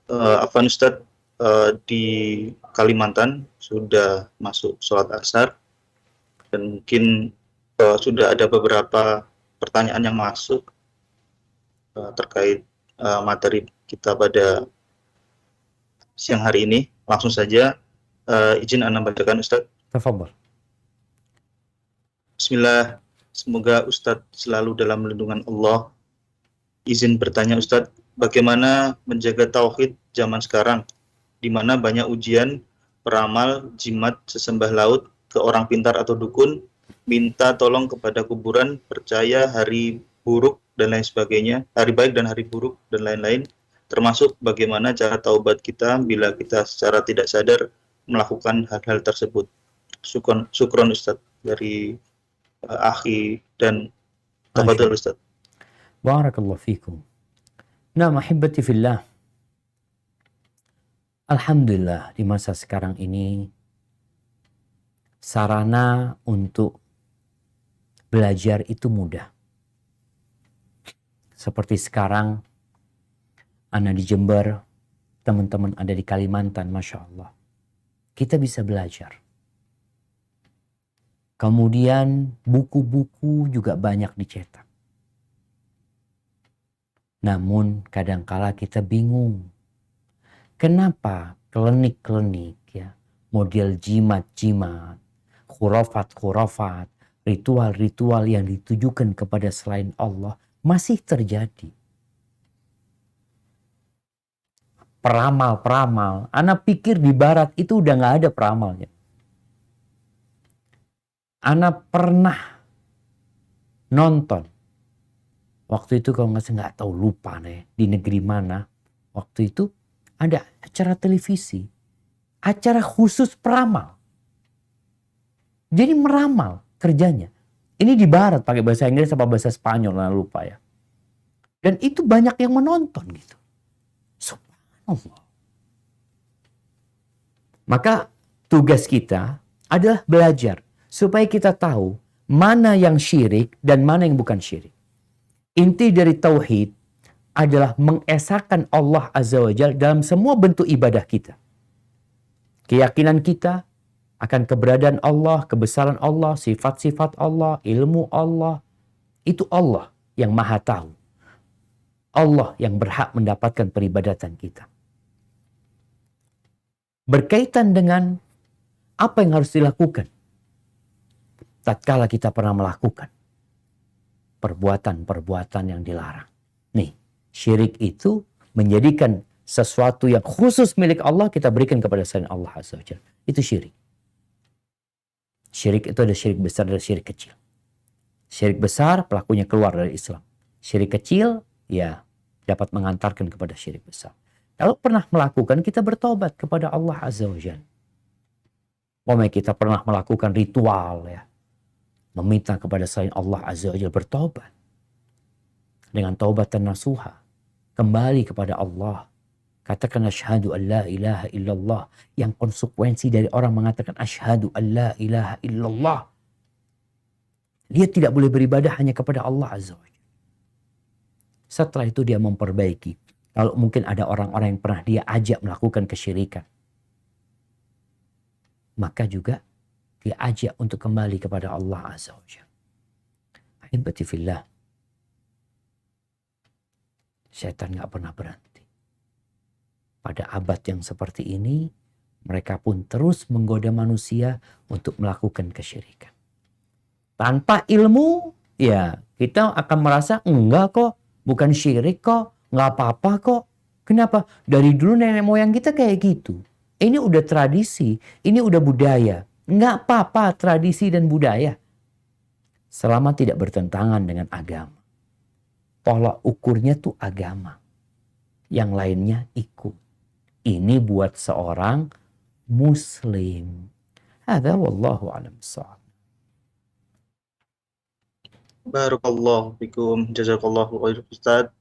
Afwan Ustadz, di Kalimantan sudah masuk sholat asar dan mungkin sudah ada beberapa pertanyaan yang masuk terkait materi kita pada siang hari ini. Langsung saja izin Anda bacakan Ustadz. Tafadhal. Bismillah, semoga Ustadz selalu dalam lindungan Allah. Izin bertanya Ustadz, bagaimana menjaga tauhid zaman sekarang, di mana banyak ujian, peramal, jimat, sesembah laut, ke orang pintar atau dukun, minta tolong kepada kuburan, percaya hari buruk dan lain sebagainya, hari baik dan hari buruk dan lain-lain, termasuk bagaimana cara taubat kita bila kita secara tidak sadar melakukan hal-hal tersebut. Syukron Ustadz dari akhi dan tafadhol Ustadz. Barakallahu fikum. Nah, mahibati fillah. Alhamdulillah di masa sekarang ini sarana untuk belajar itu mudah. Seperti sekarang Ana di Jember, teman-teman ada di Kalimantan, Masya Allah. Kita bisa belajar. Kemudian buku-buku juga banyak dicetak. Namun kadangkala kita bingung. Kenapa klinik-klinik ya, model jimat-jimat, khurafat-khurafat, ritual-ritual yang ditujukan kepada selain Allah masih terjadi. Peramal-peramal, Ana pikir di barat itu udah gak ada peramalnya. Ana pernah nonton. Waktu itu kalau nggak tahu lupa nih di negeri mana. Waktu itu ada acara televisi, acara khusus peramal. Jadi meramal kerjanya. Ini di barat pakai bahasa Inggris apa bahasa Spanyol, nggak lupa ya. Dan itu banyak yang menonton gitu. Subhanallah. Maka tugas kita adalah belajar supaya kita tahu mana yang syirik dan mana yang bukan syirik. Inti dari tauhid adalah mengesahkan Allah Azza wa Jalla dalam semua bentuk ibadah kita. Keyakinan kita akan keberadaan Allah, kebesaran Allah, sifat-sifat Allah, ilmu Allah. Itu Allah yang maha tahu. Allah yang berhak mendapatkan peribadatan kita. Berkaitan dengan apa yang harus dilakukan tatkala kita pernah melakukan perbuatan-perbuatan yang dilarang. Nih, syirik itu menjadikan sesuatu yang khusus milik Allah kita berikan kepada selain Allah Azza wa Jalla. Itu syirik. Syirik itu ada syirik besar dan syirik kecil. Syirik besar pelakunya keluar dari Islam. Syirik kecil ya dapat mengantarkan kepada syirik besar. Kalau pernah melakukan, kita bertobat kepada Allah Azza wa Jalla. Umpamanya kita pernah melakukan ritual ya, meminta kepada selain Allah Azza wa Jalla, bertobat. Dengan taubatan nasuha. Kembali kepada Allah. Katakan asyhadu an la ilaha illallah. Yang konsekuensi dari orang mengatakan asyhadu an la ilaha illallah. Dia tidak boleh beribadah hanya kepada Allah Azza wa Jalla. Setelah itu dia memperbaiki. Kalau mungkin ada orang-orang yang pernah dia ajak melakukan kesyirikan. Maka juga diajak untuk kembali kepada Allah Azza wa Jalla. Ahibati fillah. Syaitan gak pernah berhenti. Pada abad yang seperti ini, mereka pun terus menggoda manusia untuk melakukan kesyirikan. Tanpa ilmu, ya kita akan merasa enggak kok, bukan syirik kok, nggak apa-apa kok. Kenapa? Dari dulu nenek moyang kita kayak gitu. Ini udah tradisi, ini udah budaya. Nggak apa-apa tradisi dan budaya. Selama tidak bertentangan dengan agama. Tolak ukurnya tuh agama. Yang lainnya ikut. Ini buat seorang muslim. Hadza wallahu a'lam bissawab. Barakallahu fikum, jazakallahu khair Ustaz.